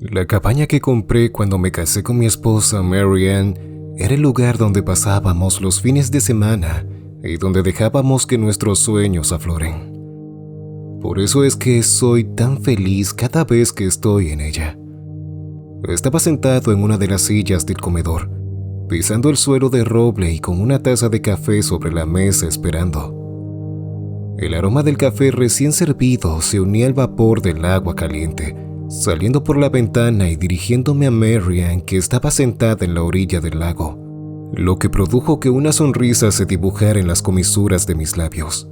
La cabaña que compré cuando me casé con mi esposa Mary Ann era el lugar donde pasábamos los fines de semana y donde dejábamos que nuestros sueños afloren. Por eso es que soy tan feliz cada vez que estoy en ella. Estaba sentado en una de las sillas del comedor, pisando el suelo de roble y con una taza de café sobre la mesa esperando. El aroma del café recién servido se unía al vapor del agua caliente, saliendo por la ventana y dirigiéndome a Mary Ann, que estaba sentada en la orilla del lago, lo que produjo que una sonrisa se dibujara en las comisuras de mis labios.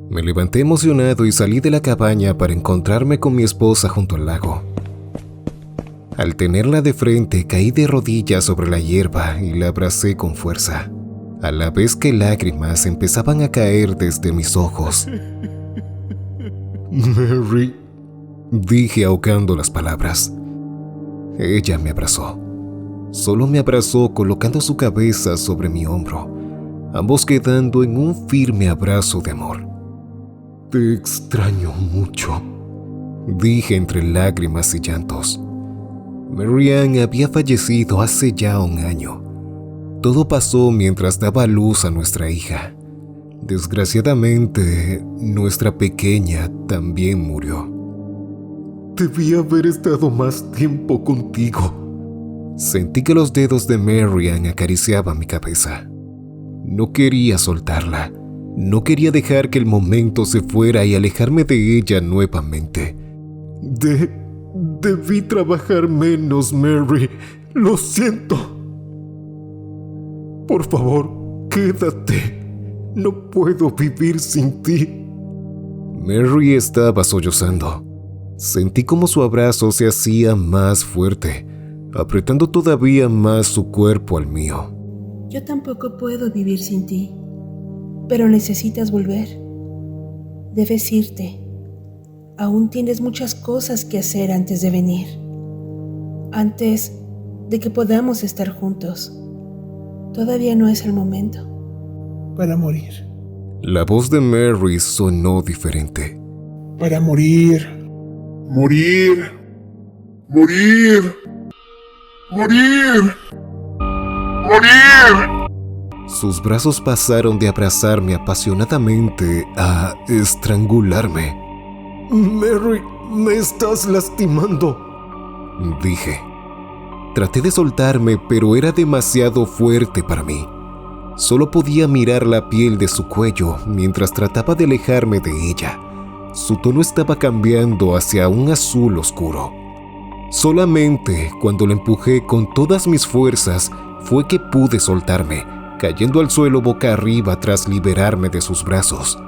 Me levanté emocionado y salí de la cabaña para encontrarme con mi esposa junto al lago. Al tenerla de frente, caí de rodillas sobre la hierba y la abracé con fuerza, a la vez que lágrimas empezaban a caer desde mis ojos. Mary, dije ahogando las palabras. Ella me abrazó. Solo me abrazó colocando su cabeza sobre mi hombro, ambos quedando en un firme abrazo de amor. Te extraño mucho, dije entre lágrimas y llantos. Mary Ann había fallecido hace ya un año. Todo pasó mientras daba a luz a nuestra hija. Desgraciadamente, nuestra pequeña también murió. Debí haber estado más tiempo contigo. Sentí que los dedos de Mary Ann acariciaban mi cabeza. No quería soltarla. No quería dejar que el momento se fuera y alejarme de ella nuevamente. Debí trabajar menos, Mary. Lo siento. Por favor, quédate. No puedo vivir sin ti. Mary estaba sollozando. Sentí como su abrazo se hacía más fuerte, apretando todavía más su cuerpo al mío. Yo tampoco puedo vivir sin ti, pero necesitas volver. Debes irte. Aún tienes muchas cosas que hacer antes de venir. Antes de que podamos estar juntos. Todavía no es el momento. Para morir. La voz de Mary sonó diferente. Para morir. Morir. Morir. Morir. Morir. Sus brazos pasaron de abrazarme apasionadamente a estrangularme. Mary, me estás lastimando, dije. Traté de soltarme, pero era demasiado fuerte para mí. Solo podía mirar la piel de su cuello mientras trataba de alejarme de ella. Su tono estaba cambiando hacia un azul oscuro. Solamente cuando la empujé con todas mis fuerzas fue que pude soltarme, cayendo al suelo boca arriba tras liberarme de sus brazos.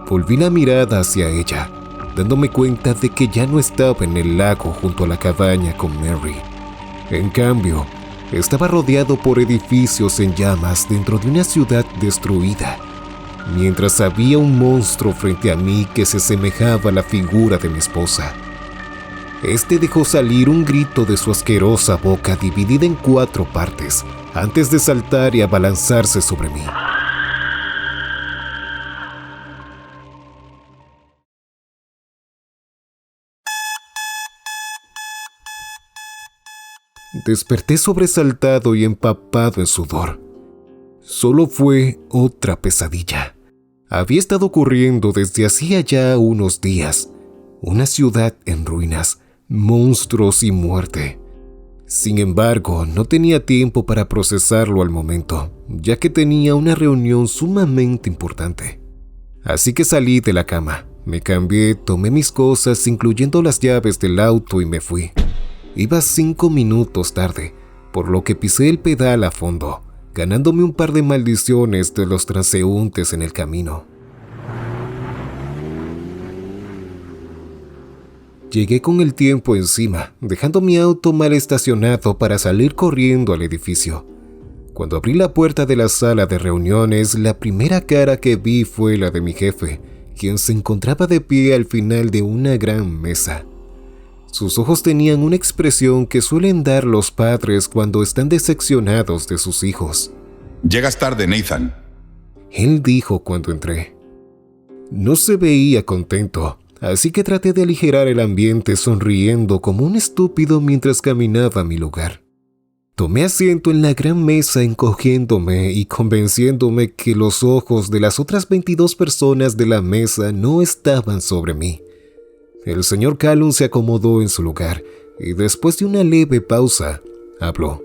Volví la mirada hacia ella, dándome cuenta de que ya no estaba en el lago junto a la cabaña con Mary. En cambio, estaba rodeado por edificios en llamas dentro de una ciudad destruida, mientras había un monstruo frente a mí que se asemejaba a la figura de mi esposa. Este dejó salir un grito de su asquerosa boca dividida en 4 partes, antes de saltar y abalanzarse sobre mí. Desperté sobresaltado y empapado en sudor. Solo fue otra pesadilla. Había estado ocurriendo desde hacía ya unos días. Una ciudad en ruinas, monstruos y muerte. Sin embargo, no tenía tiempo para procesarlo al momento, ya que tenía una reunión sumamente importante. Así que salí de la cama, me cambié, tomé mis cosas, incluyendo las llaves del auto, y me fui. Iba 5 minutos tarde, por lo que pisé el pedal a fondo, ganándome un par de maldiciones de los transeúntes en el camino. Llegué con el tiempo encima, dejando mi auto mal estacionado para salir corriendo al edificio. Cuando abrí la puerta de la sala de reuniones, la primera cara que vi fue la de mi jefe, quien se encontraba de pie al final de una gran mesa. Sus ojos tenían una expresión que suelen dar los padres cuando están decepcionados de sus hijos. Llegas tarde, Nathan. Él dijo cuando entré. No se veía contento, así que traté de aligerar el ambiente sonriendo como un estúpido mientras caminaba a mi lugar. Tomé asiento en la gran mesa encogiéndome y convenciéndome que los ojos de las otras 22 personas de la mesa no estaban sobre mí. El señor Callum se acomodó en su lugar y después de una leve pausa, habló.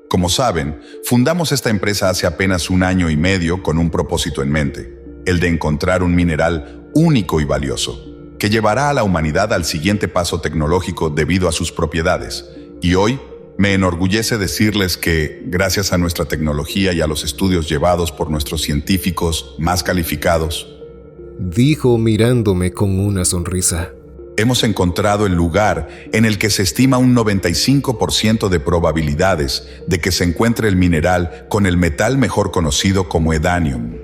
Como saben, fundamos esta empresa hace apenas 1 año y medio con un propósito en mente, el de encontrar un mineral único y valioso, que llevará a la humanidad al siguiente paso tecnológico debido a sus propiedades. Y hoy me enorgullece decirles que, gracias a nuestra tecnología y a los estudios llevados por nuestros científicos más calificados, dijo mirándome con una sonrisa, hemos encontrado el lugar en el que se estima un 95% de probabilidades de que se encuentre el mineral con el metal mejor conocido como Edanium.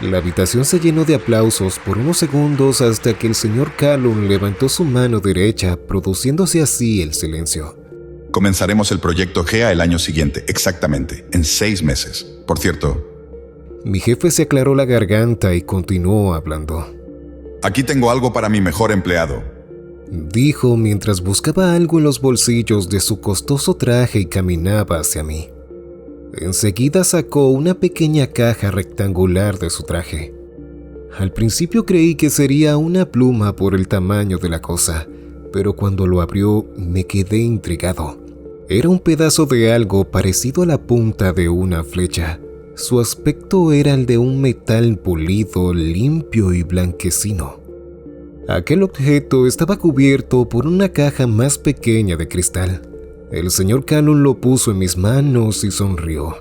La habitación se llenó de aplausos por unos segundos hasta que el señor Callum levantó su mano derecha, produciéndose así el silencio. Comenzaremos el proyecto GEA el año siguiente, exactamente, en 6 meses. Por cierto, mi jefe se aclaró la garganta y continuó hablando. Aquí tengo algo para mi mejor empleado, dijo mientras buscaba algo en los bolsillos de su costoso traje y caminaba hacia mí. Enseguida sacó una pequeña caja rectangular de su traje. Al principio creí que sería una pluma por el tamaño de la cosa, pero cuando lo abrió me quedé intrigado. Era un pedazo de algo parecido a la punta de una flecha. Su aspecto era el de un metal pulido, limpio y blanquecino. Aquel objeto estaba cubierto por una caja más pequeña de cristal. El señor Callum lo puso en mis manos y sonrió.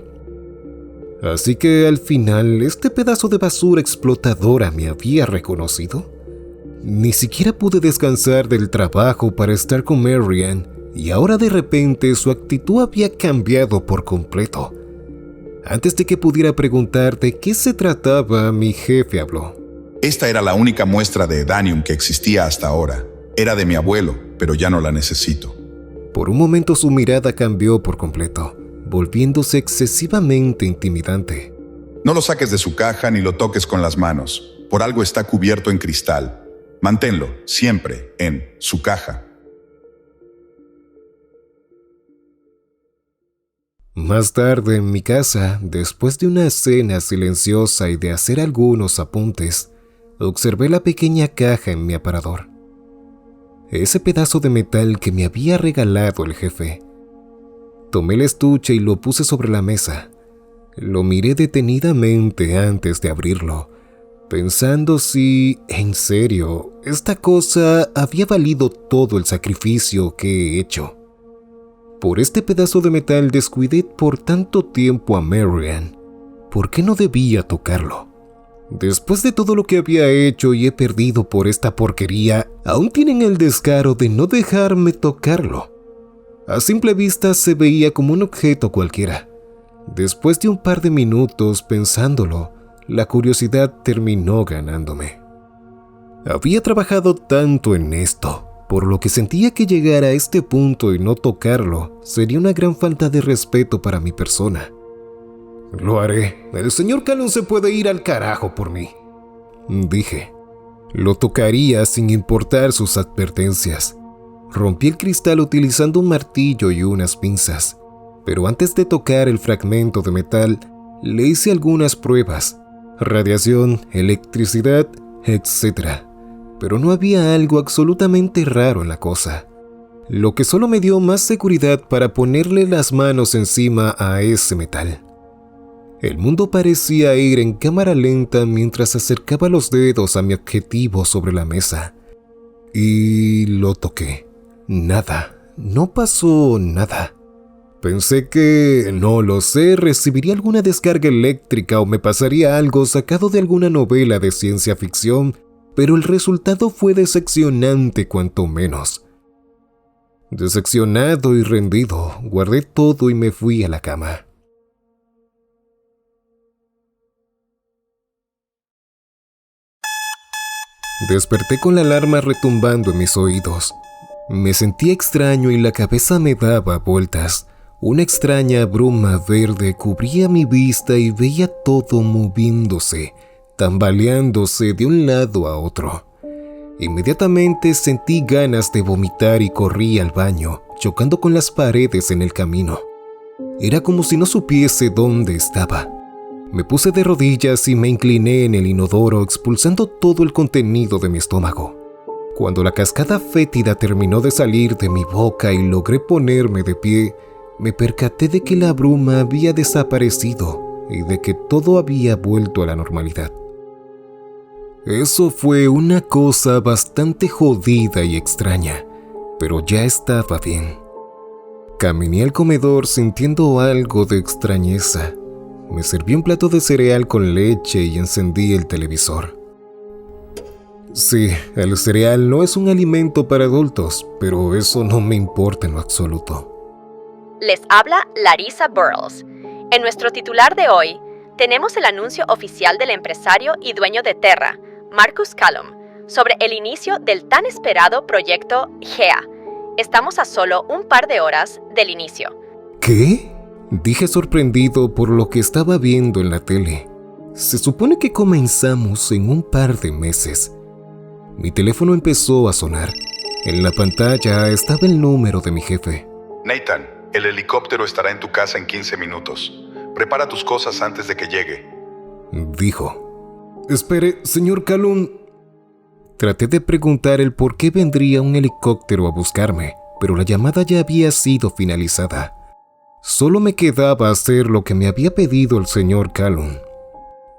Así que al final, ¿este pedazo de basura explotadora me había reconocido? Ni siquiera pude descansar del trabajo para estar con Marianne, y ahora de repente su actitud había cambiado por completo. Antes de que pudiera preguntar de qué se trataba, mi jefe habló. Esta era la única muestra de Edanium que existía hasta ahora. Era de mi abuelo, pero ya no la necesito. Por un momento su mirada cambió por completo, volviéndose excesivamente intimidante. No lo saques de su caja ni lo toques con las manos. Por algo está cubierto en cristal. Manténlo, siempre, en su caja. Más tarde en mi casa, después de una cena silenciosa y de hacer algunos apuntes, observé la pequeña caja en mi aparador. Ese pedazo de metal que me había regalado el jefe. Tomé el estuche y lo puse sobre la mesa. Lo miré detenidamente antes de abrirlo, pensando si, en serio, esta cosa había valido todo el sacrificio que he hecho. Por este pedazo de metal descuidé por tanto tiempo a Marianne. ¿Por qué no debía tocarlo? Después de todo lo que había hecho y he perdido por esta porquería, aún tienen el descaro de no dejarme tocarlo. A simple vista se veía como un objeto cualquiera. Después de un par de minutos pensándolo, la curiosidad terminó ganándome. Había trabajado tanto en esto, por lo que sentía que llegar a este punto y no tocarlo sería una gran falta de respeto para mi persona. Lo haré. El señor Callum se puede ir al carajo por mí, dije. Lo tocaría sin importar sus advertencias. Rompí el cristal utilizando un martillo y unas pinzas, pero antes de tocar el fragmento de metal, le hice algunas pruebas. Radiación, electricidad, etc. Pero no había algo absolutamente raro en la cosa, lo que solo me dio más seguridad para ponerle las manos encima a ese metal. El mundo parecía ir en cámara lenta mientras acercaba los dedos a mi objetivo sobre la mesa. Y lo toqué. Nada. No pasó nada. Pensé que, no lo sé, recibiría alguna descarga eléctrica o me pasaría algo sacado de alguna novela de ciencia ficción, pero el resultado fue decepcionante cuanto menos. Decepcionado y rendido, guardé todo y me fui a la cama. Desperté con la alarma retumbando en mis oídos. Me sentía extraño y la cabeza me daba vueltas. Una extraña bruma verde cubría mi vista y veía todo moviéndose, tambaleándose de un lado a otro. Inmediatamente sentí ganas de vomitar y corrí al baño, chocando con las paredes en el camino. Era como si no supiese dónde estaba. Me puse de rodillas y me incliné en el inodoro, expulsando todo el contenido de mi estómago. Cuando la cascada fétida terminó de salir de mi boca y logré ponerme de pie, me percaté de que la bruma había desaparecido y de que todo había vuelto a la normalidad. Eso fue una cosa bastante jodida y extraña, pero ya estaba bien. Caminé al comedor sintiendo algo de extrañeza. Me serví un plato de cereal con leche y encendí el televisor. Sí, el cereal no es un alimento para adultos, pero eso no me importa en lo absoluto. Les habla Larissa Burles. En nuestro titular de hoy, tenemos el anuncio oficial del empresario y dueño de Terra, Marcus Callum, sobre el inicio del tan esperado proyecto GEA. Estamos a solo un par de horas del inicio. ¿Qué? Dije sorprendido por lo que estaba viendo en la tele. Se supone que comenzamos en un par de meses. Mi teléfono empezó a sonar. En la pantalla estaba el número de mi jefe. Nathan, el helicóptero estará en tu casa en 15 minutos. Prepara tus cosas antes de que llegue. Dijo. Espere, señor Callum. Traté de preguntar el por qué vendría un helicóptero a buscarme, pero la llamada ya había sido finalizada. Solo me quedaba hacer lo que me había pedido el señor Callum.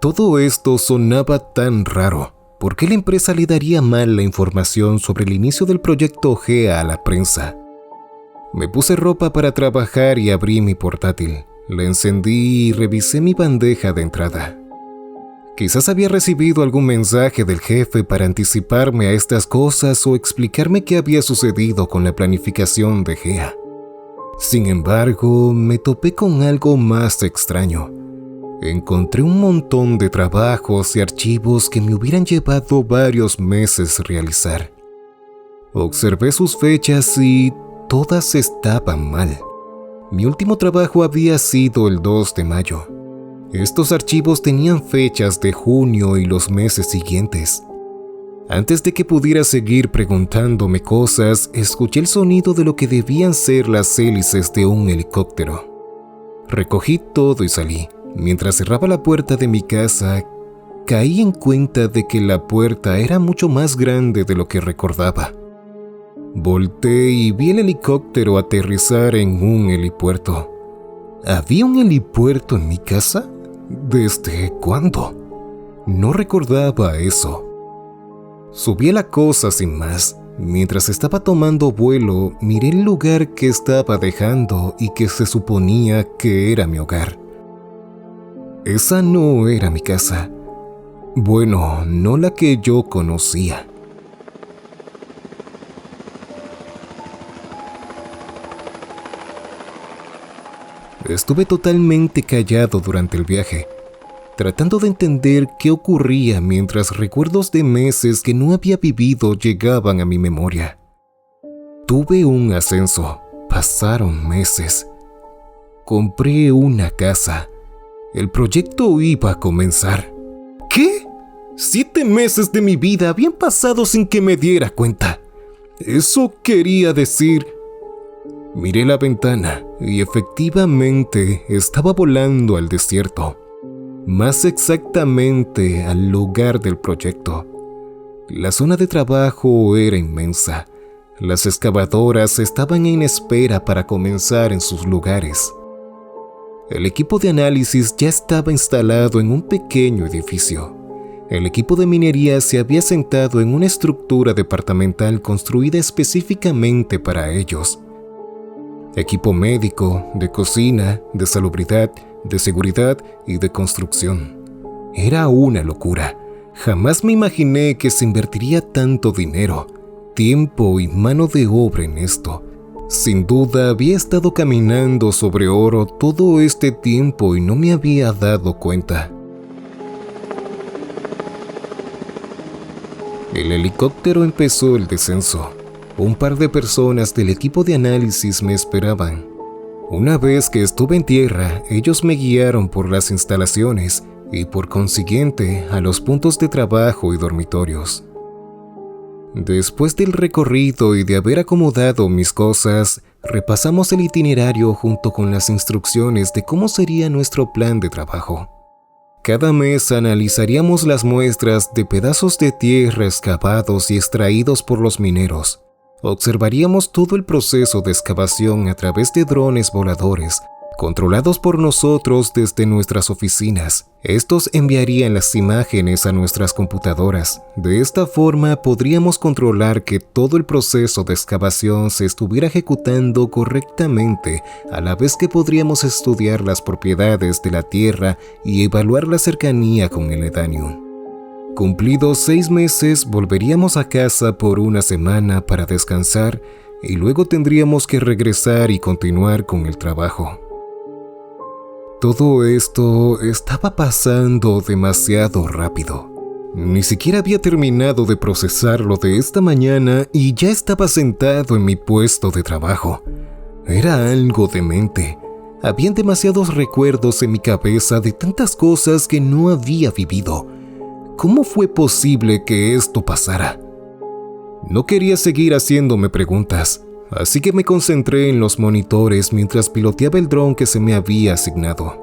Todo esto sonaba tan raro. ¿Por qué la empresa le daría mal la información sobre el inicio del proyecto GEA a la prensa? Me puse ropa para trabajar y abrí mi portátil. La encendí y revisé mi bandeja de entrada. Quizás había recibido algún mensaje del jefe para anticiparme a estas cosas o explicarme qué había sucedido con la planificación de GEA. Sin embargo, me topé con algo más extraño. Encontré un montón de trabajos y archivos que me hubieran llevado varios meses realizar. Observé sus fechas y todas estaban mal. Mi último trabajo había sido el 2 de mayo. Estos archivos tenían fechas de junio y los meses siguientes. Antes de que pudiera seguir preguntándome cosas, escuché el sonido de lo que debían ser las hélices de un helicóptero. Recogí todo y salí. Mientras cerraba la puerta de mi casa, caí en cuenta de que la puerta era mucho más grande de lo que recordaba. Volteé y vi el helicóptero aterrizar en un helipuerto. ¿Había un helipuerto en mi casa? ¿Desde cuándo? No recordaba eso. Subí a la cosa sin más. Mientras estaba tomando vuelo, miré el lugar que estaba dejando y que se suponía que era mi hogar. Esa no era mi casa. Bueno, no la que yo conocía. Estuve totalmente callado durante el viaje, tratando de entender qué ocurría mientras recuerdos de meses que no había vivido llegaban a mi memoria. Tuve un ascenso, pasaron meses. Compré una casa. El proyecto iba a comenzar. ¿Qué? 7 meses de mi vida habían pasado sin que me diera cuenta. Eso quería decir... Miré la ventana y efectivamente estaba volando al desierto, más exactamente al lugar del proyecto. La zona de trabajo era inmensa. Las excavadoras estaban en espera para comenzar en sus lugares. El equipo de análisis ya estaba instalado en un pequeño edificio. El equipo de minería se había sentado en una estructura departamental construida específicamente para ellos. Equipo médico, de cocina, de salubridad, de seguridad y de construcción. Era una locura. Jamás me imaginé que se invertiría tanto dinero, tiempo y mano de obra en esto. Sin duda había estado caminando sobre oro todo este tiempo y no me había dado cuenta. El helicóptero empezó el descenso. Un par de personas del equipo de análisis me esperaban. Una vez que estuve en tierra, ellos me guiaron por las instalaciones y por consiguiente a los puntos de trabajo y dormitorios. Después del recorrido y de haber acomodado mis cosas, repasamos el itinerario junto con las instrucciones de cómo sería nuestro plan de trabajo. Cada mes analizaríamos las muestras de pedazos de tierra excavados y extraídos por los mineros. Observaríamos todo el proceso de excavación a través de drones voladores, controlados por nosotros desde nuestras oficinas. Estos enviarían las imágenes a nuestras computadoras. De esta forma podríamos controlar que todo el proceso de excavación se estuviera ejecutando correctamente, a la vez que podríamos estudiar las propiedades de la tierra y evaluar la cercanía con el Edanium. Cumplidos 6 meses, volveríamos a casa por una semana para descansar y luego tendríamos que regresar y continuar con el trabajo. Todo esto estaba pasando demasiado rápido. Ni siquiera había terminado de procesarlo de esta mañana y ya estaba sentado en mi puesto de trabajo. Era algo demente. Habían demasiados recuerdos en mi cabeza de tantas cosas que no había vivido. ¿Cómo fue posible que esto pasara? No quería seguir haciéndome preguntas, así que me concentré en los monitores mientras piloteaba el dron que se me había asignado.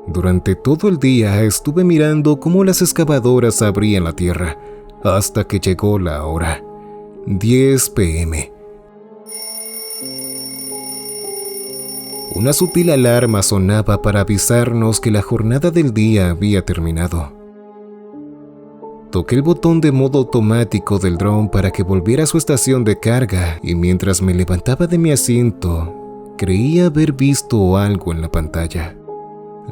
Durante todo el día estuve mirando cómo las excavadoras abrían la tierra, hasta que llegó la hora, 10 p.m. Una sutil alarma sonaba para avisarnos que la jornada del día había terminado. Toqué el botón de modo automático del dron para que volviera a su estación de carga y mientras me levantaba de mi asiento, creí haber visto algo en la pantalla,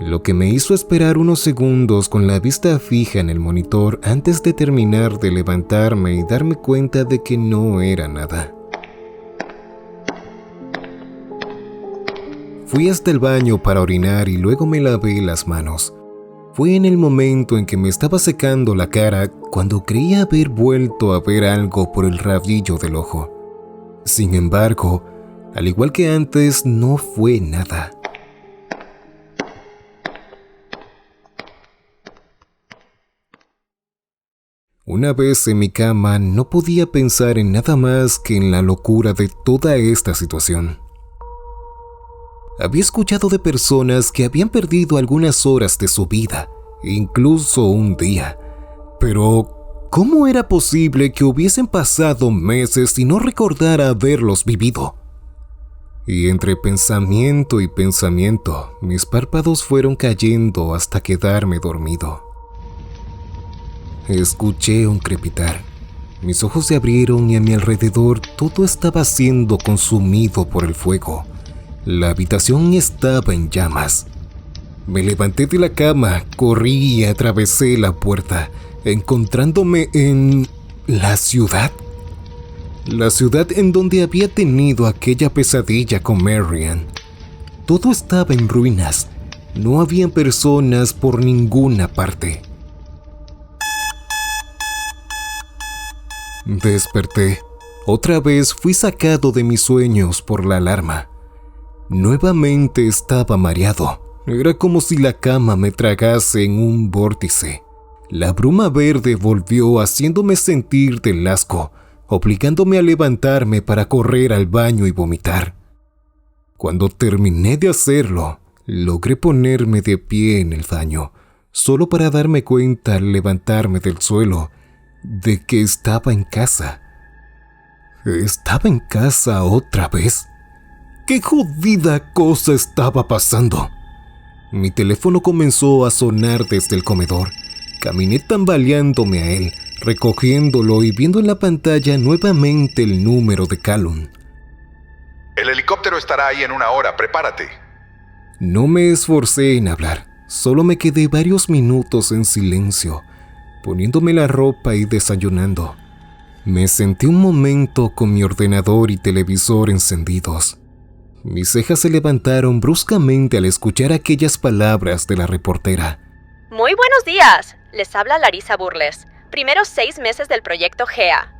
lo que me hizo esperar unos segundos con la vista fija en el monitor antes de terminar de levantarme y darme cuenta de que no era nada. Fui hasta el baño para orinar y luego me lavé las manos. Fue en el momento en que me estaba secando la cara cuando creí haber vuelto a ver algo por el rabillo del ojo. Sin embargo, al igual que antes, no fue nada. Una vez en mi cama, no podía pensar en nada más que en la locura de toda esta situación. Había escuchado de personas que habían perdido algunas horas de su vida, incluso un día. Pero, ¿cómo era posible que hubiesen pasado meses y no recordara haberlos vivido? Y entre pensamiento y pensamiento, mis párpados fueron cayendo hasta quedarme dormido. Escuché un crepitar. Mis ojos se abrieron y a mi alrededor todo estaba siendo consumido por el fuego. La habitación estaba en llamas. Me levanté de la cama, corrí y atravesé la puerta, encontrándome en la ciudad. La ciudad en donde había tenido aquella pesadilla con Marian. Todo estaba en ruinas. No había personas por ninguna parte. Desperté. Otra vez fui sacado de mis sueños por la alarma. Nuevamente estaba mareado. Era como si la cama me tragase en un vórtice. La bruma verde volvió haciéndome sentir del asco, obligándome a levantarme para correr al baño y vomitar. Cuando terminé de hacerlo, logré ponerme de pie en el baño, solo para darme cuenta al levantarme del suelo de que estaba en casa. ¿Estaba en casa otra vez? ¿Qué jodida cosa estaba pasando? Mi teléfono comenzó a sonar desde el comedor. Caminé tambaleándome a él, recogiéndolo y viendo en la pantalla nuevamente el número de Callum. El helicóptero estará ahí en 1 hora, prepárate. No me esforcé en hablar, solo me quedé varios minutos en silencio, poniéndome la ropa y desayunando. Me senté un momento con mi ordenador y televisor encendidos. Mis cejas se levantaron bruscamente al escuchar aquellas palabras de la reportera. Muy buenos días, les habla Larissa Burles. Primeros 6 meses del proyecto GEA.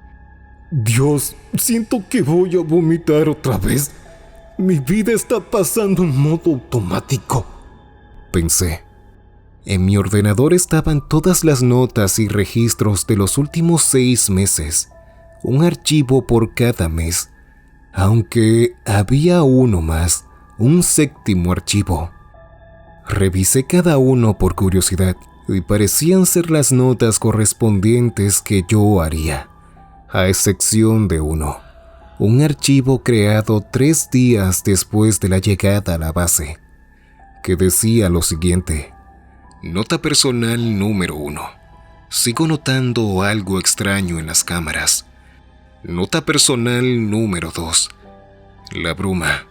Dios, siento que voy a vomitar otra vez. Mi vida está pasando en modo automático, pensé. En mi ordenador estaban todas las notas y registros de los últimos 6 meses. un archivo por cada mes, aunque había uno más, un séptimo archivo. Revisé cada uno por curiosidad y parecían ser las notas correspondientes que yo haría, a excepción de uno, un archivo creado 3 días después de la llegada a la base, que decía lo siguiente: Nota personal número 1. Sigo notando algo extraño en las cámaras. Nota personal número 2. La bruma.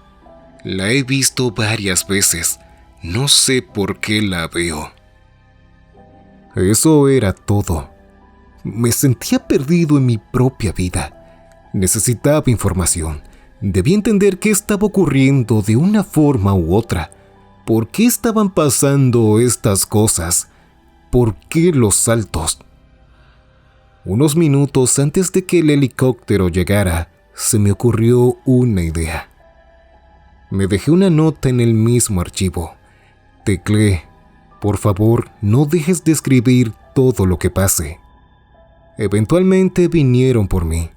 La he visto varias veces. No sé por qué la veo. Eso era todo. Me sentía perdido en mi propia vida. Necesitaba información. Debía entender qué estaba ocurriendo de una forma u otra. ¿Por qué estaban pasando estas cosas? ¿Por qué los saltos? Unos minutos antes de que el helicóptero llegara, se me ocurrió una idea. Me dejé una nota en el mismo archivo. Tecleé: por favor, no dejes de escribir todo lo que pase. Eventualmente vinieron por mí.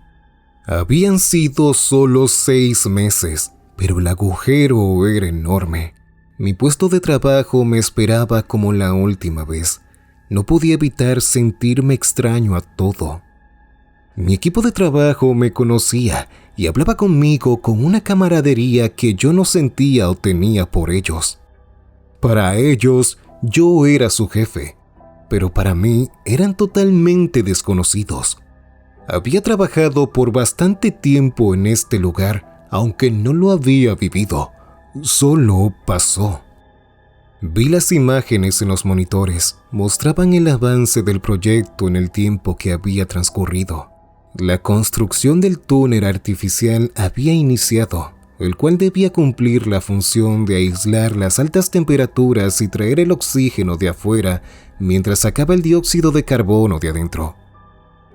Habían sido solo 6 meses, pero el agujero era enorme. Mi puesto de trabajo me esperaba como la última vez. No podía evitar sentirme extraño a todo. Mi equipo de trabajo me conocía y hablaba conmigo con una camaradería que yo no sentía o tenía por ellos. Para ellos, yo era su jefe, pero para mí eran totalmente desconocidos. Había trabajado por bastante tiempo en este lugar, aunque no lo había vivido. Solo pasó. Vi las imágenes en los monitores. Mostraban el avance del proyecto en el tiempo que había transcurrido. La construcción del túnel artificial había iniciado, el cual debía cumplir la función de aislar las altas temperaturas y traer el oxígeno de afuera mientras sacaba el dióxido de carbono de adentro.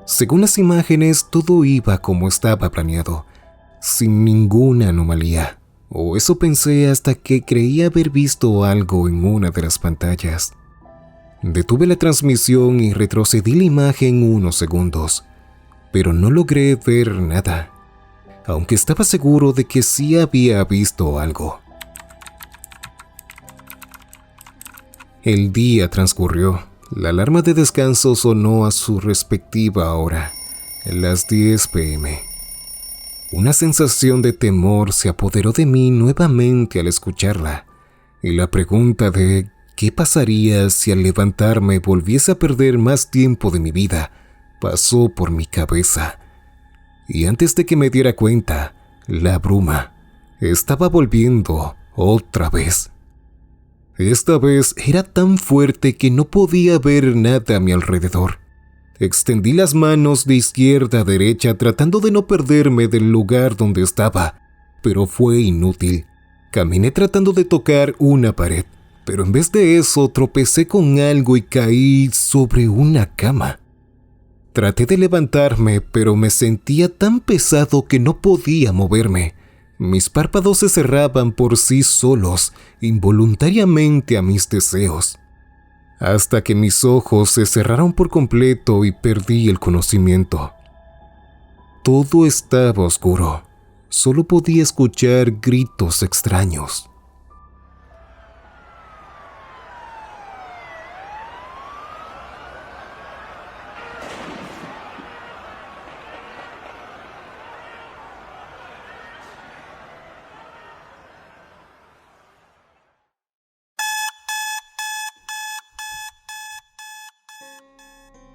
Según las imágenes, todo iba como estaba planeado, sin ninguna anomalía. O eso pensé hasta que creí haber visto algo en una de las pantallas. Detuve la transmisión y retrocedí la imagen unos segundos, pero no logré ver nada, aunque estaba seguro de que sí había visto algo. El día transcurrió. La alarma de descanso sonó a su respectiva hora, las 10 p.m. Una sensación de temor se apoderó de mí nuevamente al escucharla, y la pregunta de qué pasaría si al levantarme volviese a perder más tiempo de mi vida pasó por mi cabeza. Y antes de que me diera cuenta, la bruma estaba volviendo otra vez. Esta vez era tan fuerte que no podía ver nada a mi alrededor. Extendí las manos de izquierda a derecha tratando de no perderme del lugar donde estaba, pero fue inútil. Caminé tratando de tocar una pared, pero en vez de eso tropecé con algo y caí sobre una cama. Traté de levantarme, pero me sentía tan pesado que no podía moverme. Mis párpados se cerraban por sí solos, involuntariamente a mis deseos, hasta que mis ojos se cerraron por completo y perdí el conocimiento. Todo estaba oscuro. Solo podía escuchar gritos extraños.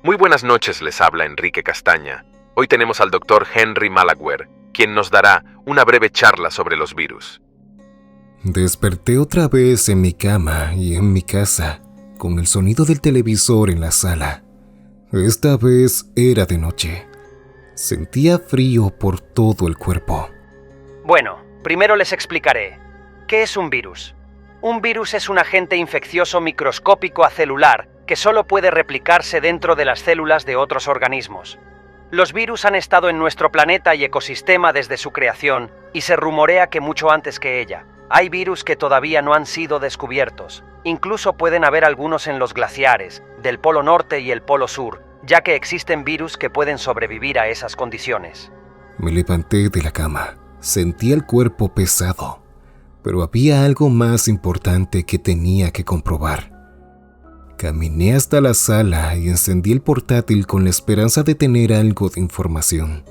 Muy buenas noches, les habla Enrique Castaña. Hoy tenemos al Dr. Henry Malaguer, quien nos dará una breve charla sobre los virus. Desperté otra vez en mi cama y en mi casa, con el sonido del televisor en la sala. Esta vez era de noche. Sentía frío por todo el cuerpo. Bueno, primero les explicaré. ¿Qué es un virus? Un virus es un agente infeccioso microscópico acelular que solo puede replicarse dentro de las células de otros organismos. Los virus han estado en nuestro planeta y ecosistema desde su creación, y se rumorea que mucho antes que ella. Hay virus que todavía no han sido descubiertos. Incluso pueden haber algunos en los glaciares, del Polo Norte y el Polo Sur, ya que existen virus que pueden sobrevivir a esas condiciones. Me levanté de la cama. Sentía el cuerpo pesado, pero había algo más importante que tenía que comprobar. Caminé hasta la sala y encendí el portátil con la esperanza de tener algo de información.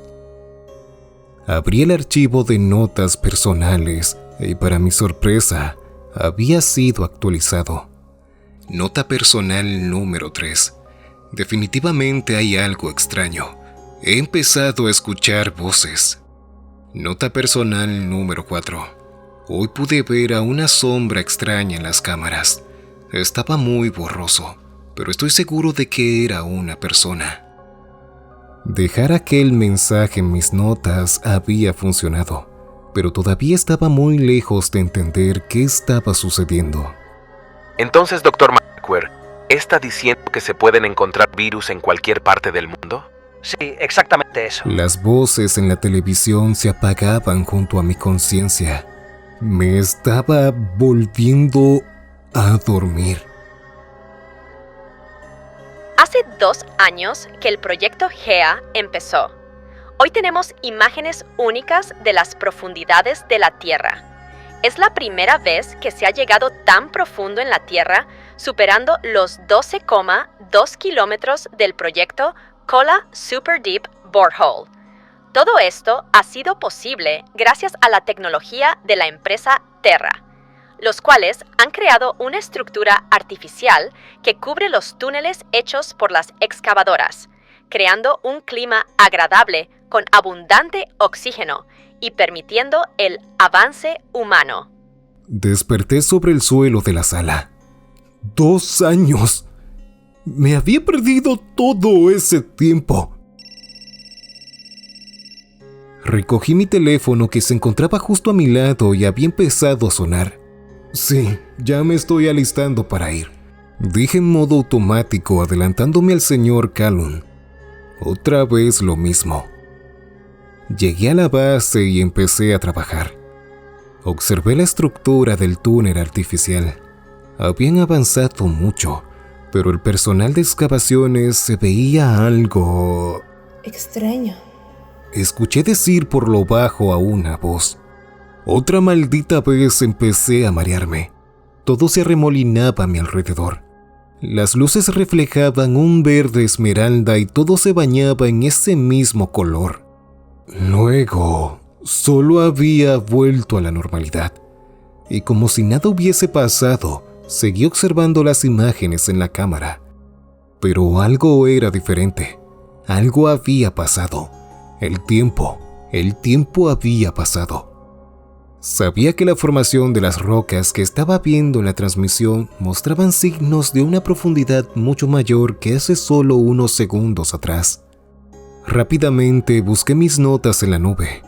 Abrí el archivo de notas personales y, para mi sorpresa, había sido actualizado. Nota personal número 3. Definitivamente hay algo extraño. He empezado a escuchar voces. Nota personal número 4. Hoy pude ver a una sombra extraña en las cámaras. Estaba muy borroso, pero estoy seguro de que era una persona. Dejar aquel mensaje en mis notas había funcionado, pero todavía estaba muy lejos de entender qué estaba sucediendo. Entonces, Dr. Malakwer, ¿está diciendo que se pueden encontrar virus en cualquier parte del mundo? Sí, exactamente eso. Las voces en la televisión se apagaban junto a mi conciencia. Me estaba volviendo a dormir. Hace 2 años que el proyecto GEA empezó. Hoy tenemos imágenes únicas de las profundidades de la Tierra. Es la primera vez que se ha llegado tan profundo en la Tierra, superando los 12,2 kilómetros del proyecto Kola Super Deep Borehole. Todo esto ha sido posible gracias a la tecnología de la empresa Terra, los cuales han creado una estructura artificial que cubre los túneles hechos por las excavadoras, creando un clima agradable con abundante oxígeno y permitiendo el avance humano. Desperté sobre el suelo de la sala. 2 años. Me había perdido todo ese tiempo. Recogí mi teléfono que se encontraba justo a mi lado y había empezado a sonar. Sí, ya me estoy alistando para ir, dije en modo automático, adelantándome al señor Callum. Otra vez lo mismo. Llegué a la base y empecé a trabajar. Observé la estructura del túnel artificial. Habían avanzado mucho, pero el personal de excavaciones se veía algo extraño. Escuché decir por lo bajo a una voz. Otra maldita vez empecé a marearme. Todo se arremolinaba a mi alrededor. Las luces reflejaban un verde esmeralda y todo se bañaba en ese mismo color. Luego, solo había vuelto a la normalidad. Y como si nada hubiese pasado, seguí observando las imágenes en la cámara. Pero algo era diferente. Algo había pasado. El tiempo había pasado. Sabía que la formación de las rocas que estaba viendo en la transmisión mostraban signos de una profundidad mucho mayor que hace solo unos segundos atrás. Rápidamente busqué mis notas en la nube.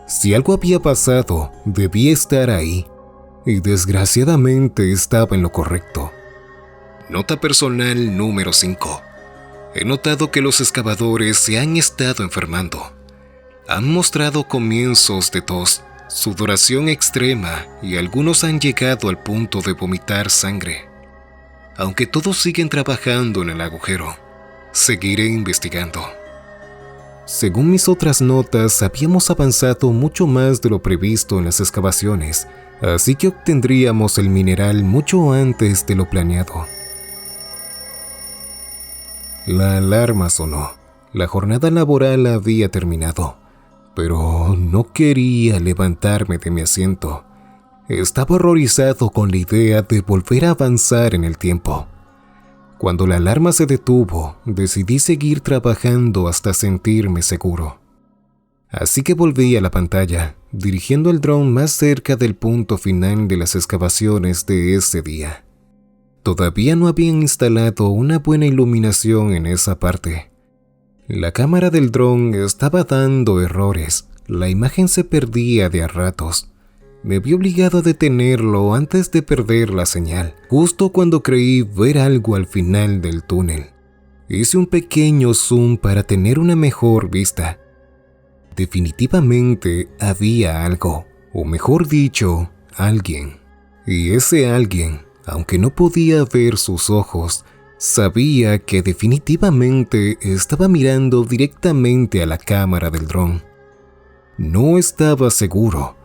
Si algo había pasado, debía estar ahí, y desgraciadamente estaba en lo correcto. Nota personal número 5. He notado que los excavadores se han estado enfermando. Han mostrado comienzos de tos, sudoración extrema y algunos han llegado al punto de vomitar sangre. Aunque todos siguen trabajando en el agujero, seguiré investigando. Según mis otras notas, habíamos avanzado mucho más de lo previsto en las excavaciones, así que obtendríamos el mineral mucho antes de lo planeado. La alarma sonó. La jornada laboral había terminado, pero no quería levantarme de mi asiento. Estaba horrorizado con la idea de volver a avanzar en el tiempo. Cuando la alarma se detuvo, decidí seguir trabajando hasta sentirme seguro. Así que volví a la pantalla, dirigiendo el dron más cerca del punto final de las excavaciones de ese día. Todavía no habían instalado una buena iluminación en esa parte. La cámara del dron estaba dando errores, la imagen se perdía de a ratos. Me vi obligado a detenerlo antes de perder la señal, justo cuando creí ver algo al final del túnel. Hice un pequeño zoom para tener una mejor vista. Definitivamente había algo, o mejor dicho, alguien. Y ese alguien, aunque no podía ver sus ojos, Sabía que definitivamente estaba mirando directamente a la cámara del dron. No estaba seguro,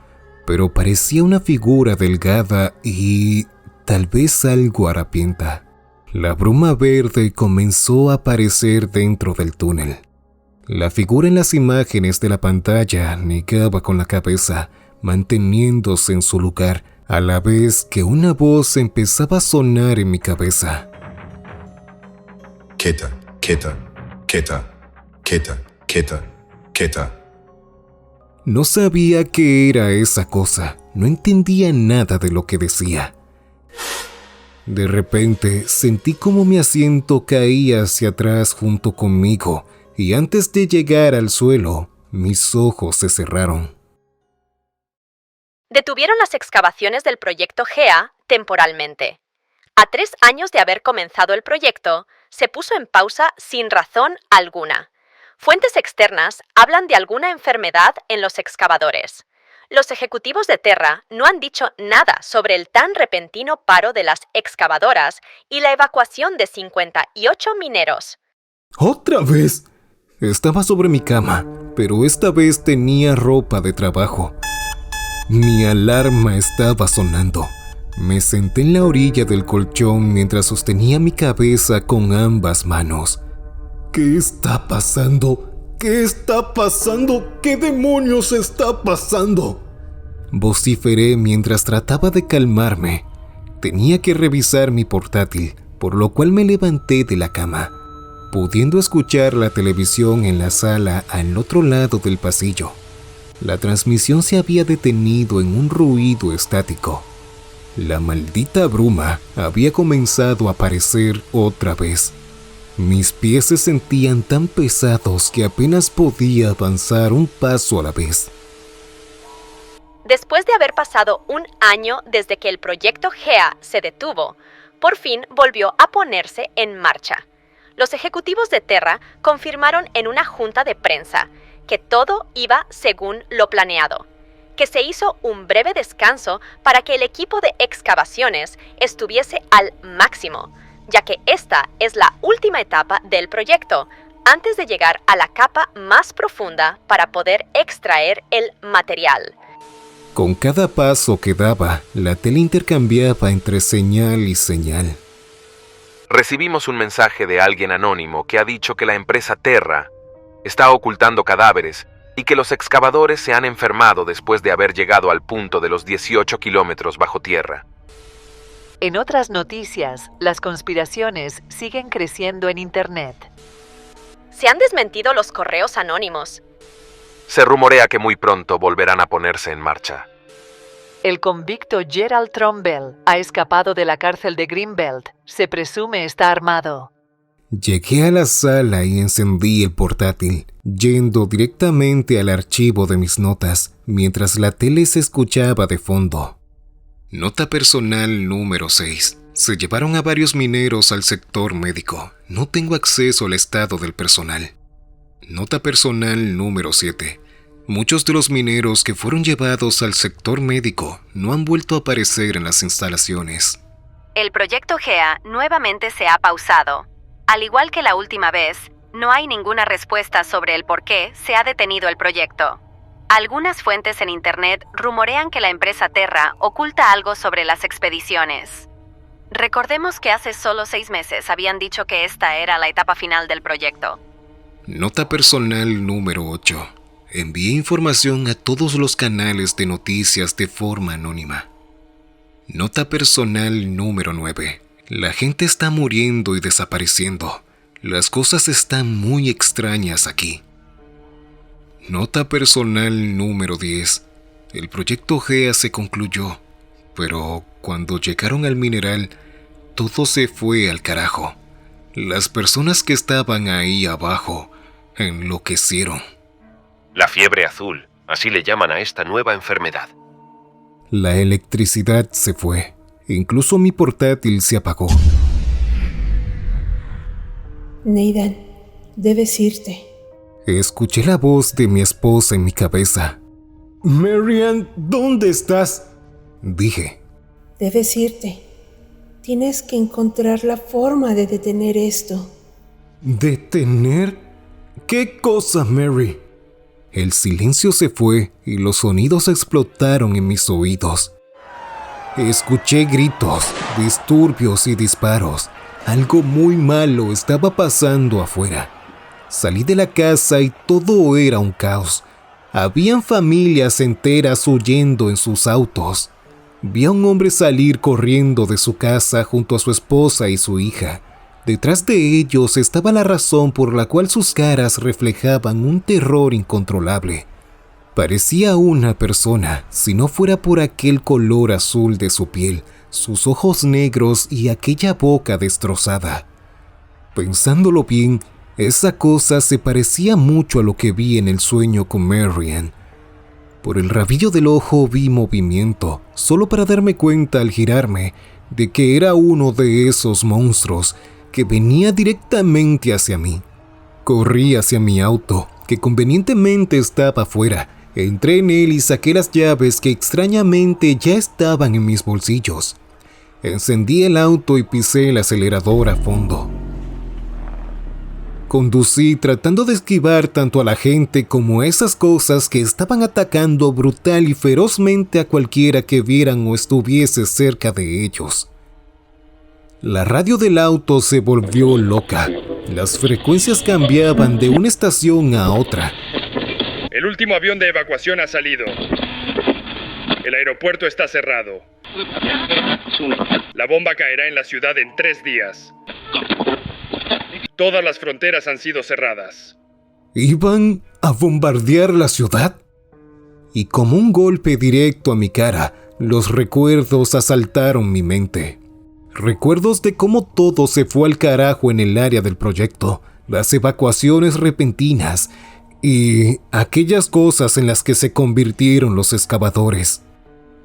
pero parecía una figura delgada y tal vez algo harapienta. La bruma verde comenzó a aparecer dentro del túnel. La figura en las imágenes de la pantalla negaba con la cabeza, manteniéndose en su lugar, a la vez que una voz empezaba a sonar en mi cabeza. Quieta, quieta, quieta, quieta, quieta, quieta. No sabía qué era esa cosa, no entendía nada de lo que decía. De repente sentí como mi asiento caía hacia atrás junto conmigo y antes de llegar al suelo, mis ojos se cerraron. Detuvieron las excavaciones del proyecto GEA temporalmente. A 3 años de haber comenzado el proyecto, se puso en pausa sin razón alguna. Fuentes externas hablan de alguna enfermedad en los excavadores. Los ejecutivos de Terra no han dicho nada sobre el tan repentino paro de las excavadoras y la evacuación de 58 mineros. ¡Otra vez! Estaba sobre mi cama, pero esta vez tenía ropa de trabajo. Mi alarma estaba sonando. Me senté en la orilla del colchón mientras sostenía mi cabeza con ambas manos. ¿Qué está pasando? ¿Qué está pasando? ¿Qué demonios está pasando? Vociferé mientras trataba de calmarme. Tenía que revisar mi portátil, por lo cual me levanté de la cama, pudiendo escuchar la televisión en la sala al otro lado del pasillo. La transmisión se había detenido en un ruido estático. La maldita bruma había comenzado a aparecer otra vez. Mis pies se sentían tan pesados que apenas podía avanzar un paso a la vez. Después de haber pasado 1 año desde que el proyecto GEA se detuvo, por fin volvió a ponerse en marcha. Los ejecutivos de Terra confirmaron en una junta de prensa que todo iba según lo planeado, que se hizo un breve descanso para que el equipo de excavaciones estuviese al máximo, ya que esta es la última etapa del proyecto, antes de llegar a la capa más profunda para poder extraer el material. Con cada paso que daba, la tele intercambiaba entre señal y señal. Recibimos un mensaje de alguien anónimo que ha dicho que la empresa Terra está ocultando cadáveres y que los excavadores se han enfermado después de haber llegado al punto de los 18 kilómetros bajo tierra. En otras noticias, las conspiraciones siguen creciendo en Internet. Se han desmentido los correos anónimos. Se rumorea que muy pronto volverán a ponerse en marcha. El convicto Gerald Trombell ha escapado de la cárcel de Greenbelt. Se presume está armado. Llegué a la sala y encendí el portátil, yendo directamente al archivo de mis notas, mientras la tele se escuchaba de fondo. Nota personal número 6. Se llevaron a varios mineros al sector médico. No tengo acceso al estado del personal. Nota personal número 7. Muchos de los mineros que fueron llevados al sector médico no han vuelto a aparecer en las instalaciones. El proyecto GEA nuevamente se ha pausado. Al igual que la última vez, no hay ninguna respuesta sobre el por qué se ha detenido el proyecto. Algunas fuentes en Internet rumorean que la empresa Terra oculta algo sobre las expediciones. Recordemos que hace solo 6 meses habían dicho que esta era la etapa final del proyecto. Nota personal número 8. Envié información a todos los canales de noticias de forma anónima. Nota personal número 9. La gente está muriendo y desapareciendo. Las cosas están muy extrañas aquí. Nota personal número 10. El proyecto GEA se concluyó, pero cuando llegaron al mineral, todo se fue al carajo. Las personas que estaban ahí abajo enloquecieron. La fiebre azul, así le llaman a esta nueva enfermedad. La electricidad se fue. Incluso mi portátil se apagó. Nathan, debes irte. Escuché la voz de mi esposa en mi cabeza. Marianne, ¿dónde estás? Dije. Debes irte. Tienes que encontrar la forma de detener esto. ¿Detener? ¿Qué cosa, Mary? El silencio se fue y los sonidos explotaron en mis oídos. Escuché gritos, disturbios y disparos. Algo muy malo estaba pasando afuera. Salí de la casa y todo era un caos. Habían familias enteras huyendo en sus autos. Vi a un hombre salir corriendo de su casa junto a su esposa y su hija. Detrás de ellos estaba la razón por la cual sus caras reflejaban un terror incontrolable. Parecía una persona, si no fuera por aquel color azul de su piel, sus ojos negros y aquella boca destrozada. Pensándolo bien, esa cosa se parecía mucho a lo que vi en el sueño con Marian. Por el rabillo del ojo vi movimiento, solo para darme cuenta al girarme de que era uno de esos monstruos que venía directamente hacia mí. Corrí hacia mi auto, que convenientemente estaba afuera. Entré en él y saqué las llaves que extrañamente ya estaban en mis bolsillos. Encendí el auto y pisé el acelerador a fondo. Conducí tratando de esquivar tanto a la gente como a esas cosas que estaban atacando brutal y ferozmente a cualquiera que vieran o estuviese cerca de ellos. La radio del auto se volvió loca. Las frecuencias cambiaban de una estación a otra. El último avión de evacuación ha salido. El aeropuerto está cerrado. La bomba caerá en la ciudad en 3 días. Todas las fronteras han sido cerradas. ¿Iban a bombardear la ciudad? Y como un golpe directo a mi cara, los recuerdos asaltaron mi mente. Recuerdos de cómo todo se fue al carajo en el área del proyecto, las evacuaciones repentinas y aquellas cosas en las que se convirtieron los excavadores.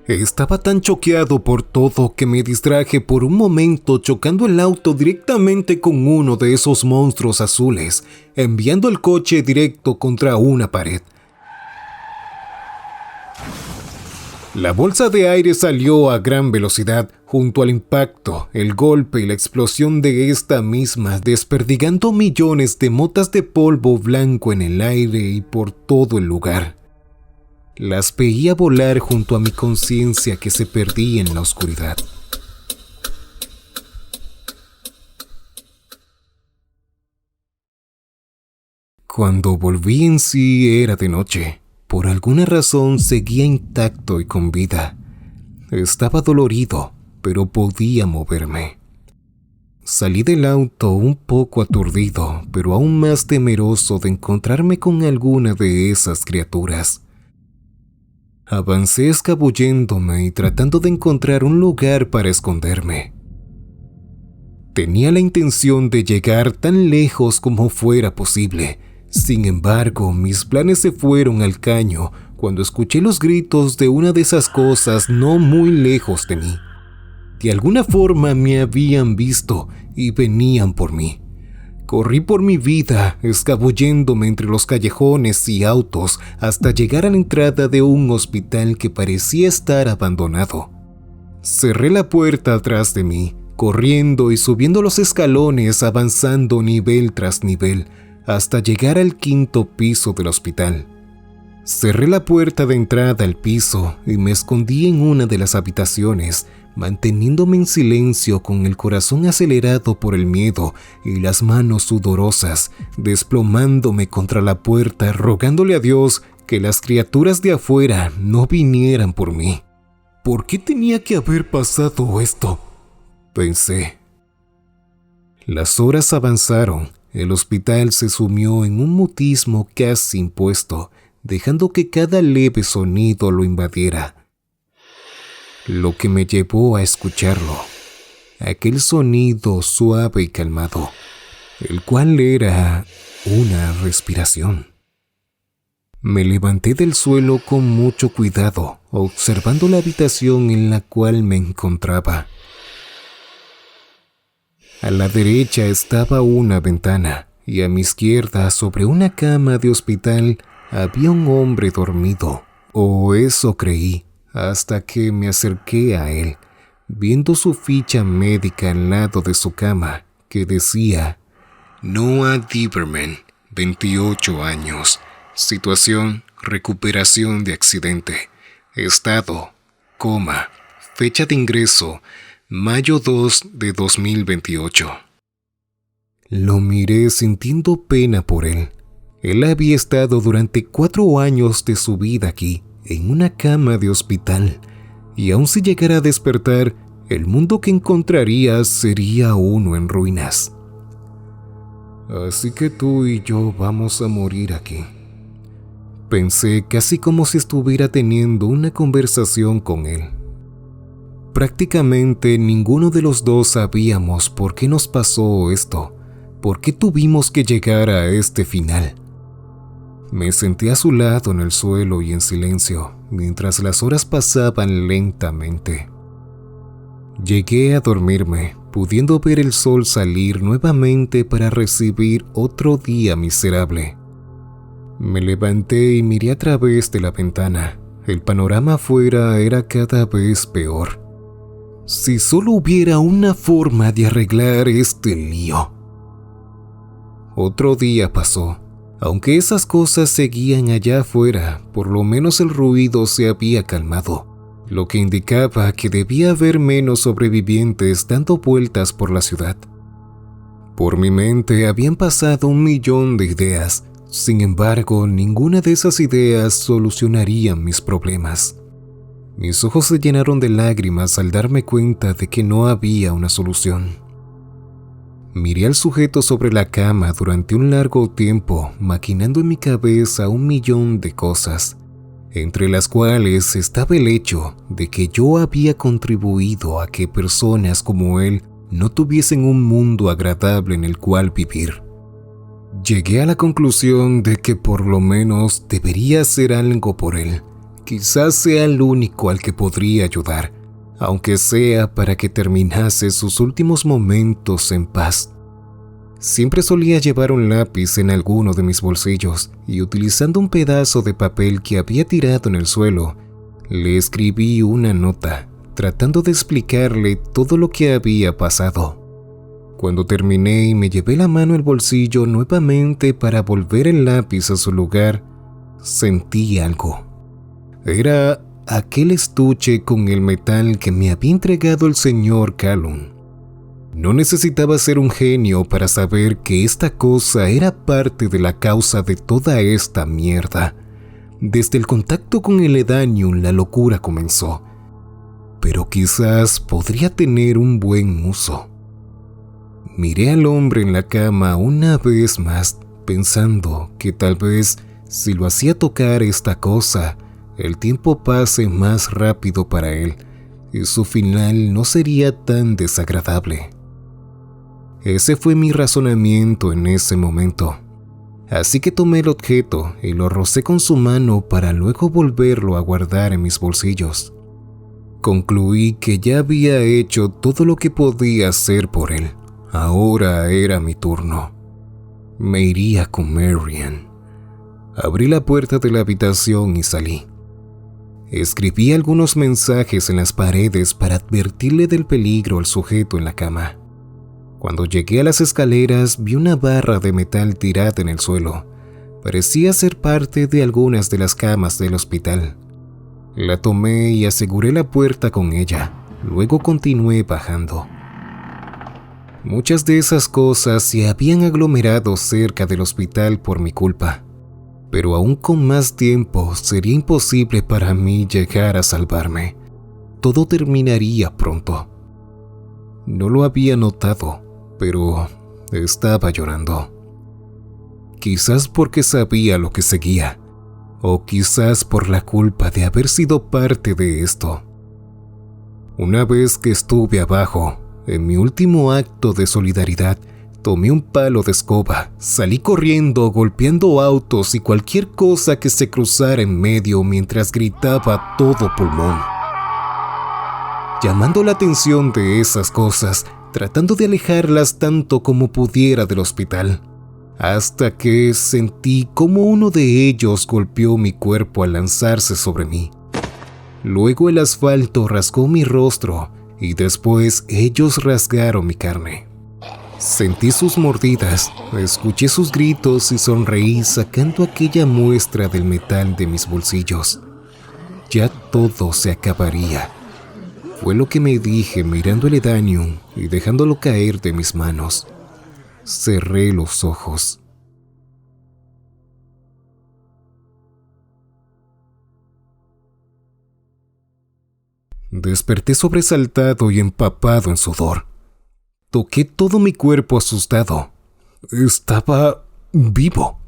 Estaba tan choqueado por todo que me distraje por un momento chocando el auto directamente con uno de esos monstruos azules, enviando el coche directo contra una pared. La bolsa de aire salió a gran velocidad junto al impacto, el golpe y la explosión de esta misma, desperdigando millones de motas de polvo blanco en el aire y por todo el lugar. Las veía volar junto a mi conciencia que se perdía en la oscuridad. Cuando volví en sí era de noche. Por alguna razón seguía intacto y con vida. Estaba dolorido, pero podía moverme. Salí del auto un poco aturdido, pero aún más temeroso de encontrarme con alguna de esas criaturas. Avancé escabulléndome y tratando de encontrar un lugar para esconderme. Tenía la intención de llegar tan lejos como fuera posible. Sin embargo, mis planes se fueron al caño cuando escuché los gritos de una de esas cosas no muy lejos de mí. De alguna forma me habían visto y venían por mí. Corrí por mi vida, escabulléndome entre los callejones y autos hasta llegar a la entrada de un hospital que parecía estar abandonado. Cerré la puerta atrás de mí, corriendo y subiendo los escalones, avanzando nivel tras nivel, hasta llegar al 5º piso del hospital. Cerré la puerta de entrada al piso y me escondí en una de las habitaciones, manteniéndome en silencio con el corazón acelerado por el miedo y las manos sudorosas, desplomándome contra la puerta, rogándole a Dios que las criaturas de afuera no vinieran por mí. ¿Por qué tenía que haber pasado esto?, pensé. Las horas avanzaron. El hospital se sumió en un mutismo casi impuesto, dejando que cada leve sonido lo invadiera. Lo que me llevó a escucharlo, aquel sonido suave y calmado, el cual era una respiración. Me levanté del suelo con mucho cuidado, observando la habitación en la cual me encontraba. A la derecha estaba una ventana y a mi izquierda, sobre una cama de hospital, había un hombre dormido, o eso creí, hasta que me acerqué a él. viendo su ficha médica al lado de su cama, que decía Noah Diverman, 28 años, situación, recuperación de accidente, estado, coma, fecha de ingreso, mayo 2 de 2028. Lo miré sintiendo pena por él. Él había estado durante 4 años de su vida aquí, en una cama de hospital, y aun si llegara a despertar, el mundo que encontraría sería uno en ruinas. Así que tú y yo vamos a morir aquí. Pensé casi como si estuviera teniendo una conversación con él. Prácticamente ninguno de los dos sabíamos por qué nos pasó esto, por qué tuvimos que llegar a este final. Me senté a su lado en el suelo y en silencio, mientras las horas pasaban lentamente. Llegué a dormirme, pudiendo ver el sol salir nuevamente para recibir otro día miserable. Me levanté y miré a través de la ventana. El panorama afuera era cada vez peor. Si solo hubiera una forma de arreglar este lío. Otro día pasó. Aunque esas cosas seguían allá afuera, por lo menos el ruido se había calmado, lo que indicaba que debía haber menos sobrevivientes dando vueltas por la ciudad. Por mi mente habían pasado 1.000.000 de ideas, sin embargo, ninguna de esas ideas solucionaría mis problemas. Mis ojos se llenaron de lágrimas al darme cuenta de que no había una solución. Miré al sujeto sobre la cama durante un largo tiempo, maquinando en mi cabeza 1.000.000 de cosas, entre las cuales estaba el hecho de que yo había contribuido a que personas como él no tuviesen un mundo agradable en el cual vivir. Llegué a la conclusión de que por lo menos debería hacer algo por él. Quizás sea el único al que podría ayudar, aunque sea para que terminase sus últimos momentos en paz. Siempre solía llevar un lápiz en alguno de mis bolsillos y utilizando un pedazo de papel que había tirado en el suelo, le escribí una nota, tratando de explicarle todo lo que había pasado. Cuando terminé y me llevé la mano al bolsillo nuevamente para volver el lápiz a su lugar, sentí algo. Era aquel estuche con el metal que me había entregado el señor Callum. No necesitaba ser un genio para saber que esta cosa era parte de la causa de toda esta mierda. Desde el contacto con el Edanium la locura comenzó, pero quizás podría tener un buen uso. Miré al hombre en la cama una vez más, pensando que tal vez si lo hacía tocar esta cosa, el tiempo pase más rápido para él y su final no sería tan desagradable. Ese fue mi razonamiento en ese momento. Así que tomé el objeto y lo rocé con su mano para luego volverlo a guardar en mis bolsillos. Concluí que ya había hecho todo lo que podía hacer por él. Ahora era mi turno. Me iría con Marian. Abrí la puerta de la habitación y salí. Escribí algunos mensajes en las paredes para advertirle del peligro al sujeto en la cama. Cuando llegué a las escaleras, vi una barra de metal tirada en el suelo. Parecía ser parte de algunas de las camas del hospital. La tomé y aseguré la puerta con ella. Luego continué bajando. Muchas de esas cosas se habían aglomerado cerca del hospital por mi culpa. Pero aún con más tiempo sería imposible para mí llegar a salvarme. Todo terminaría pronto. No lo había notado, pero estaba llorando. Quizás porque sabía lo que seguía, o quizás por la culpa de haber sido parte de esto. Una vez que estuve abajo, en mi último acto de solidaridad, tomé un palo de escoba, salí corriendo, golpeando autos y cualquier cosa que se cruzara en medio mientras gritaba a todo pulmón. Llamando la atención de esas cosas, tratando de alejarlas tanto como pudiera del hospital, hasta que sentí como uno de ellos golpeó mi cuerpo al lanzarse sobre mí. Luego el asfalto rasgó mi rostro y después ellos rasgaron mi carne. Sentí sus mordidas, escuché sus gritos y sonreí sacando aquella muestra del metal de mis bolsillos. Ya todo se acabaría. Fue lo que me dije mirando el Edanium y dejándolo caer de mis manos. Cerré los ojos. Desperté sobresaltado y empapado en sudor. Toqué todo mi cuerpo asustado. Estaba vivo.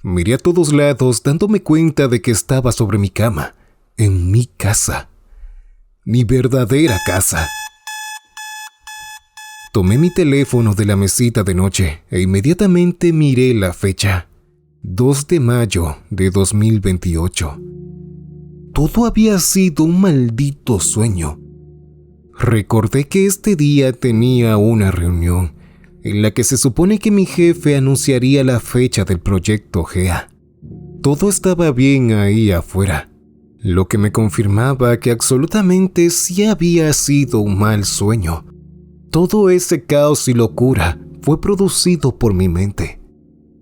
Miré a todos lados dándome cuenta de que estaba sobre mi cama, en mi casa. Mi verdadera casa. Tomé mi teléfono de la mesita de noche e inmediatamente miré la fecha. 2 de mayo de 2028. Todo había sido un maldito sueño. Recordé que este día tenía una reunión en la que se supone que mi jefe anunciaría la fecha del proyecto GEA. Todo estaba bien ahí afuera, lo que me confirmaba que absolutamente sí había sido un mal sueño. Todo ese caos y locura fue producido por mi mente.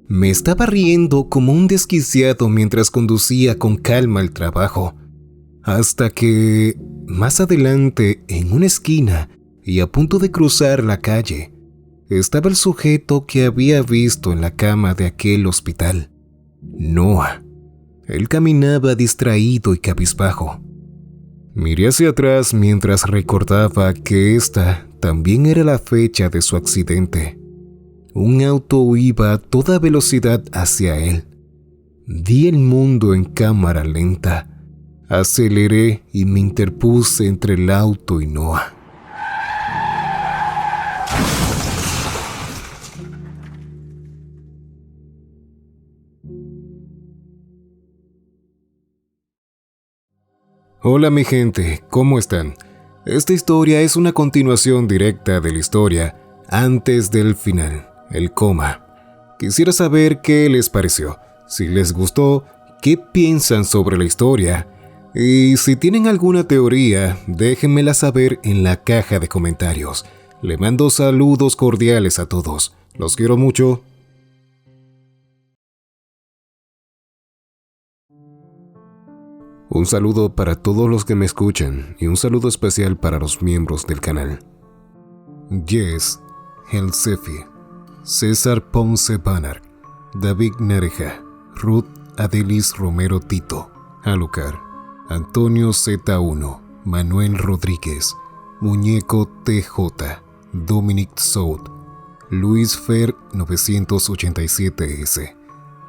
Me estaba riendo como un desquiciado mientras conducía con calma el trabajo, hasta que, más adelante, en una esquina y a punto de cruzar la calle, estaba el sujeto que había visto en la cama de aquel hospital, Noah. Él caminaba distraído y cabizbajo. Miré hacia atrás mientras recordaba que esta también era la fecha de su accidente. Un auto iba a toda velocidad hacia él. Vi el mundo en cámara lenta. Aceleré y me interpuse entre el auto y Noah. Hola mi gente, ¿cómo están? Esta historia es una continuación directa de la historia antes del final, el coma. Quisiera saber qué les pareció, si les gustó, qué piensan sobre la historia. Y si tienen alguna teoría, déjenmela saber en la caja de comentarios. Le mando saludos cordiales a todos. Los quiero mucho. Un saludo para todos los que me escuchan y un saludo especial para los miembros del canal. Jess, Helsefi, César Ponce Banar, David Nareja, Ruth Adelis Romero Tito, Alucar, Antonio Z1, Manuel Rodríguez, Muñeco TJ, Dominic Sout, Luis Fer 987S,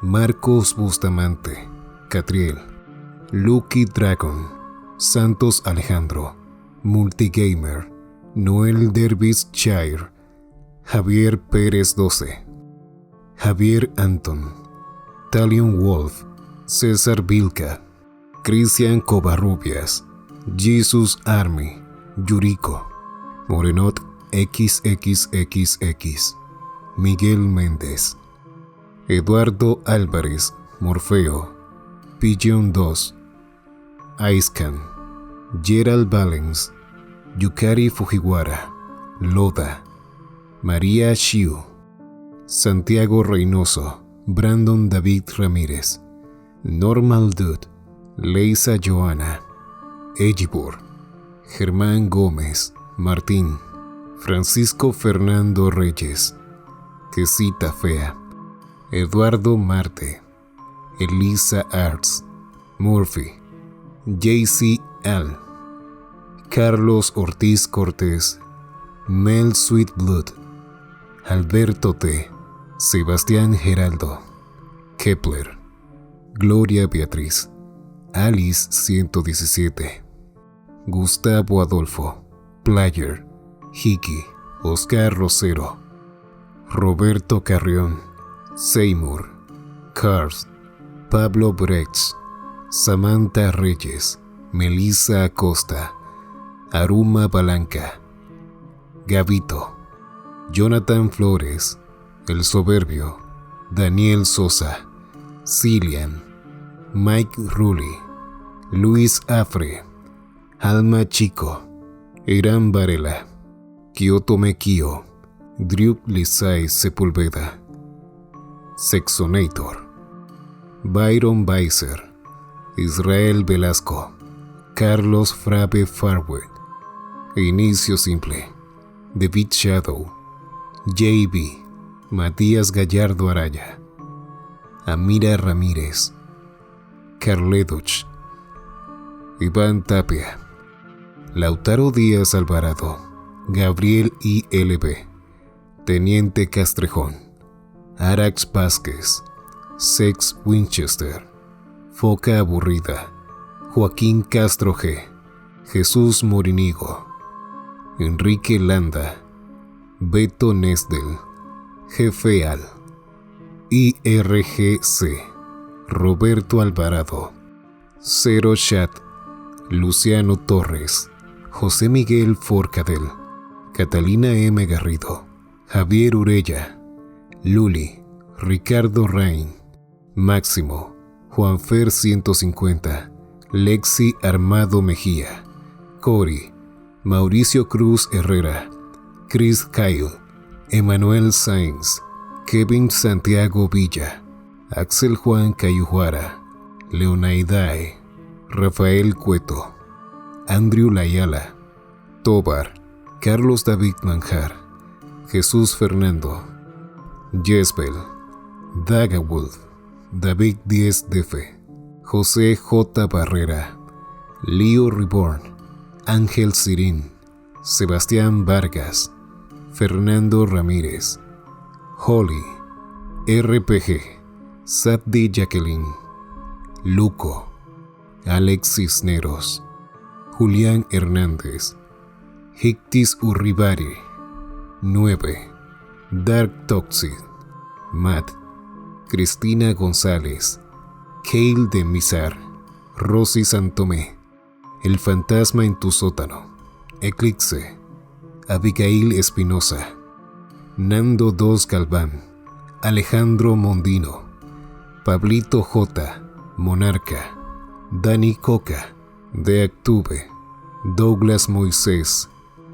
Marcos Bustamante, Catriel, Lucky Dragon, Santos Alejandro, Multigamer, Noel Derbyshire, Javier Pérez 12, Javier Anton, Talion Wolf, César Vilca, Cristian Covarrubias, Jesus Army, Yuriko, Morenot XXXX, Miguel Méndez, Eduardo Álvarez, Morfeo, Pigeon 2, Aiscan, Gerald Valens, Yukari Fujiwara, Loda, María Shiu, Santiago Reynoso, Brandon David Ramírez, Normal Dude, Leisa Joana, Ejibur, Germán Gómez, Martín, Francisco Fernando Reyes, Quesita Fea, Eduardo Marte, Elisa Arts, Murphy, JC Al, Carlos Ortiz Cortés, Mel Sweetblood, Alberto T, Sebastián Geraldo, Kepler, Gloria Beatriz, Alice 117, Gustavo Adolfo, Player, Hiki, Oscar Rosero, Roberto Carrión, Seymour, Cars, Pablo Brechts, Samantha Reyes, Melissa Acosta, Aruma Balanca, Gavito, Jonathan Flores, El Soberbio, Daniel Sosa, Cillian, Mike Rulli, Luis Afre, Alma Chico, Eran Varela, Kiyotome Kiyo, Drew Lisai Sepulveda, Sexonator, Byron Weiser, Israel Velasco, Carlos Frabe Farwell, Inicio Simple, David Shadow, JB, Matías Gallardo Araya, Amira Ramírez, Carleduch, Iván Tapia, Lautaro Díaz Alvarado, Gabriel ILB, Teniente Castrejón, Arax Vázquez, Sex Winchester, Foca Aburrida, Joaquín Castro G, Jesús Morinigo, Enrique Landa, Beto Nesdel, Jefe Al, IRGC, Roberto Alvarado, Cero Chat, Luciano Torres, José Miguel Forcadell, Catalina M. Garrido, Javier Urella, Luli, Ricardo Rain, Máximo, Juanfer 150, Lexi Armado Mejía, Cori, Mauricio Cruz Herrera, Chris Kyle, Emanuel Sainz, Kevin Santiago Villa, Axel Juan Cayujuara, Leonaidae, Rafael Cueto, Andrew Layala, Tobar, Carlos David Manjar, Jesús Fernando, Jezbel, Dagwood, David 10 Defe, José J. Barrera, Leo Reborn, Ángel Sirín, Sebastián Vargas, Fernando Ramírez, Holly, RPG, Saddi Jacqueline, Luco, Alex Cisneros, Julián Hernández, Hictis Urribari, 9, Dark Toxic, Matt, Cristina González, Kale de Mizar, Rosy Santomé, El Fantasma en tu Sótano, Eclipse, Abigail Espinosa, Nando 2 Galván, Alejandro Mondino, Pablito J, Monarca, Dani Coca, De Actube, Douglas Moisés,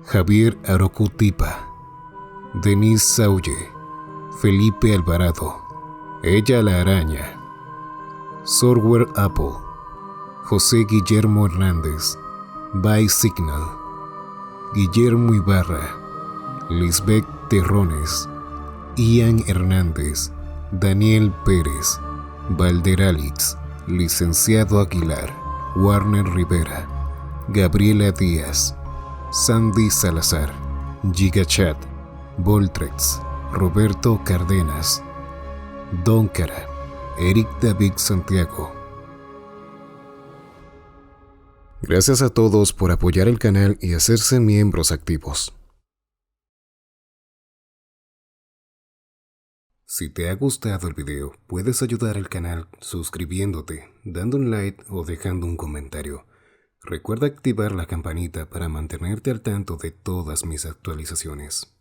Javier Arocutipa, Denise Sauye, Felipe Alvarado, Ella la Araña, Software Apple, José Guillermo Hernández, By Signal, Guillermo Ibarra, Lisbeth Terrones, Ian Hernández, Daniel Pérez, Valderalix, Licenciado Aguilar, Warner Rivera, Gabriela Díaz, Sandy Salazar, Gigachat, Voltrex, Roberto Cárdenas, Doncara, Eric David Santiago. Gracias a todos por apoyar el canal y hacerse miembros activos. Si te ha gustado el video, puedes ayudar al canal suscribiéndote, dando un like o dejando un comentario. Recuerda activar la campanita para mantenerte al tanto de todas mis actualizaciones.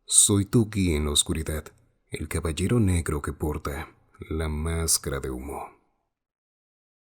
Soy tu guía en la oscuridad, el caballero negro que porta la máscara de humo.